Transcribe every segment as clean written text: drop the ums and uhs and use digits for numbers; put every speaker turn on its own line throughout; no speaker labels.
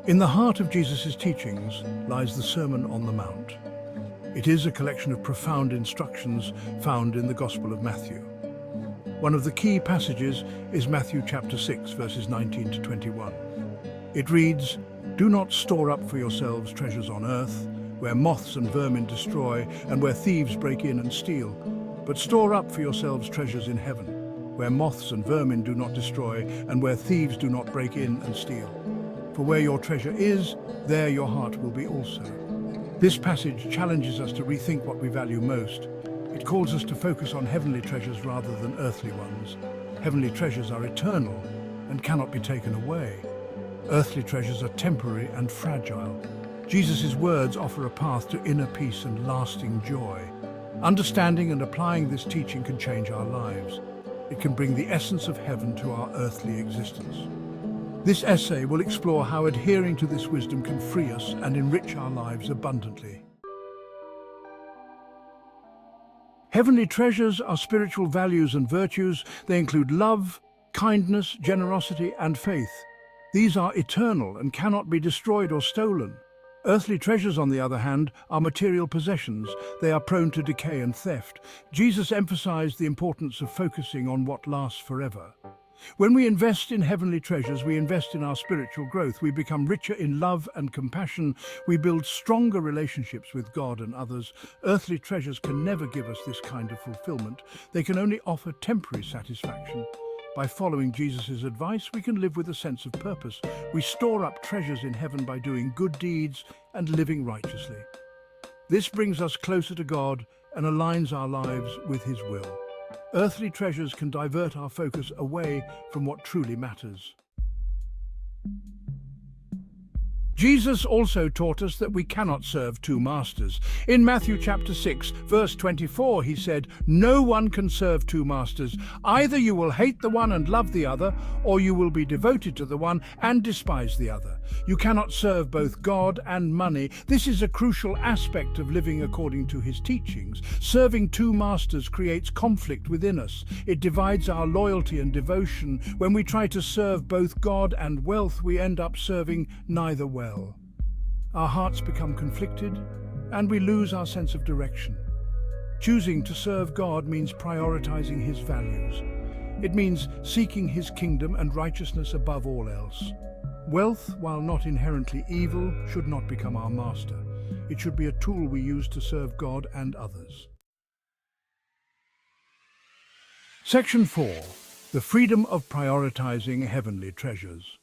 In the heart of Jesus' teachings lies the Sermon on the Mount. It is a collection of profound instructions found in the Gospel of Matthew. One of the key passages is Matthew chapter 6, verses 19 to 21. It reads, "Do not store up for yourselves treasures on earth, where moths and vermin destroy, and where thieves break in and steal. But store up for yourselves treasures in heaven, where moths and vermin do not destroy, and where thieves do not break in and steal. For where your treasure is, there your heart will be also." This passage challenges us to rethink what we value most. It calls us to focus on heavenly treasures rather than earthly ones. Heavenly treasures are eternal and cannot be taken away. Earthly treasures are temporary and fragile. Jesus' words offer a path to inner peace and lasting joy. Understanding and applying this teaching can change our lives. It can bring the essence of heaven to our earthly existence. This essay will explore how adhering to this wisdom can free us and enrich our lives abundantly. Heavenly treasures are spiritual values and virtues. They include love, kindness, generosity, and faith. These are eternal and cannot be destroyed or stolen. Earthly treasures, on the other hand, are material possessions. They are prone to decay and theft. Jesus emphasized the importance of focusing on what lasts forever. When we invest in heavenly treasures, we invest in our spiritual growth. We become richer in love and compassion. We build stronger relationships with God and others. Earthly treasures can never give us this kind of fulfillment. They can only offer temporary satisfaction. By following Jesus' advice, we can live with a sense of purpose. We store up treasures in heaven by doing good deeds and living righteously. This brings us closer to God and aligns our lives with His will. Earthly treasures can divert our focus away from what truly matters. Jesus also taught us that we cannot serve two masters. In Matthew chapter 6, verse 24, he said, "No one can serve two masters. Either you will hate the one and love the other, or you will be devoted to the one and despise the other. You cannot serve both God and money." This is a crucial aspect of living according to his teachings. Serving two masters creates conflict within us. It divides our loyalty and devotion. When we try to serve both God and wealth, we end up serving neither well. Our hearts become conflicted, and we lose our sense of direction. Choosing to serve God means prioritizing His values. It means seeking His kingdom and righteousness above all else. Wealth, while not inherently evil, should not become our master. It should be a tool we use to serve God and others. Section 4. The freedom of prioritizing heavenly treasures.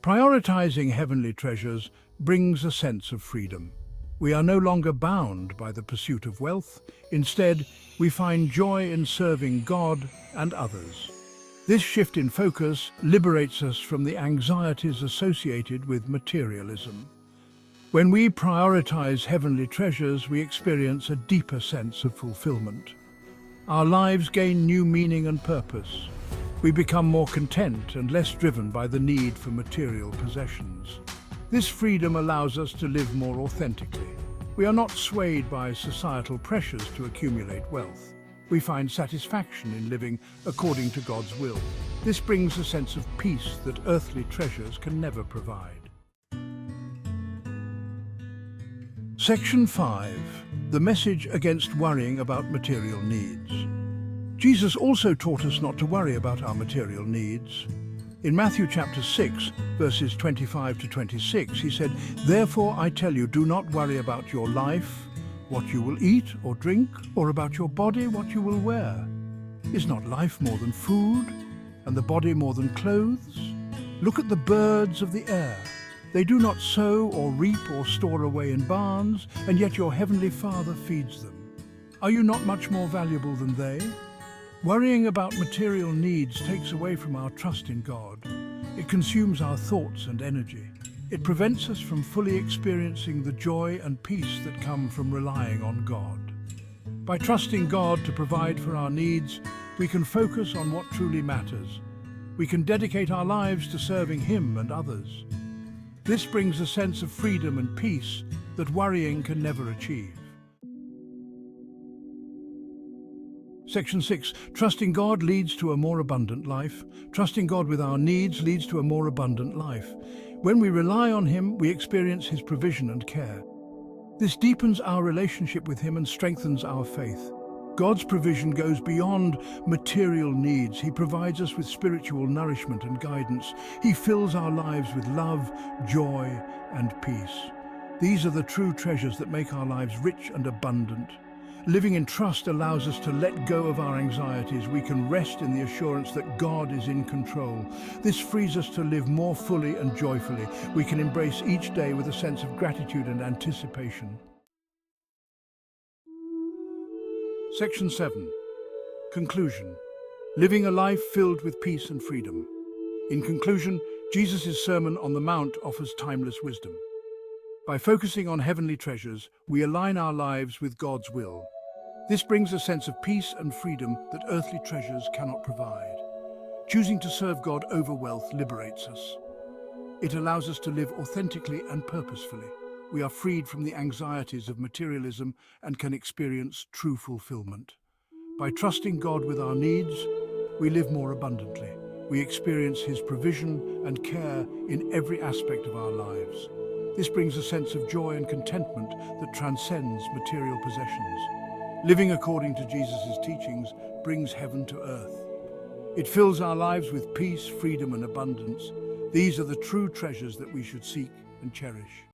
Prioritizing heavenly treasures brings a sense of freedom. We are no longer bound by the pursuit of wealth. Instead, we find joy in serving God and others. This shift in focus liberates us from the anxieties associated with materialism. When we prioritize heavenly treasures, we experience a deeper sense of fulfillment. Our lives gain new meaning and purpose. We become more content and less driven by the need for material possessions. This freedom allows us to live more authentically. We are not swayed by societal pressures to accumulate wealth. We find satisfaction in living according to God's will. This brings a sense of peace that earthly treasures can never provide. Section 5. The message against worrying about material needs. Jesus also taught us not to worry about our material needs. In Matthew chapter 6, verses 25 to 26, he said, "Therefore I tell you, do not worry about your life, what you will eat or drink, or about your body, what you will wear. Is not life more than food, and the body more than clothes? Look at the birds of the air. They do not sow or reap or store away in barns, and yet your heavenly Father feeds them. Are you not much more valuable than they?" Worrying about material needs takes away from our trust in God. It consumes our thoughts and energy. It prevents us from fully experiencing the joy and peace that come from relying on God. By trusting God to provide for our needs, we can focus on what truly matters. We can dedicate our lives to serving Him and others. This brings a sense of freedom and peace that worrying can never achieve. Section 6. Trusting God leads to a more abundant life. Trusting God with our needs leads to a more abundant life. When we rely on Him, we experience His provision and care. This deepens our relationship with Him and strengthens our faith. God's provision goes beyond material needs. He provides us with spiritual nourishment and guidance. He fills our lives with love, joy, and peace. These are the true treasures that make our lives rich and abundant. Living in trust allows us to let go of our anxieties. We can rest in the assurance that God is in control. This frees us to live more fully and joyfully. We can embrace each day with a sense of gratitude and anticipation. Section 7. Conclusion. Living a life filled with peace and freedom. In conclusion, Jesus' Sermon on the Mount offers timeless wisdom. By focusing on heavenly treasures, we align our lives with God's will. This brings a sense of peace and freedom that earthly treasures cannot provide. Choosing to serve God over wealth liberates us. It allows us to live authentically and purposefully. We are freed from the anxieties of materialism and can experience true fulfillment. By trusting God with our needs, we live more abundantly. We experience His provision and care in every aspect of our lives. This brings a sense of joy and contentment that transcends material possessions. Living according to Jesus' teachings brings heaven to earth. It fills our lives with peace, freedom, and abundance. These are the true treasures that we should seek and cherish.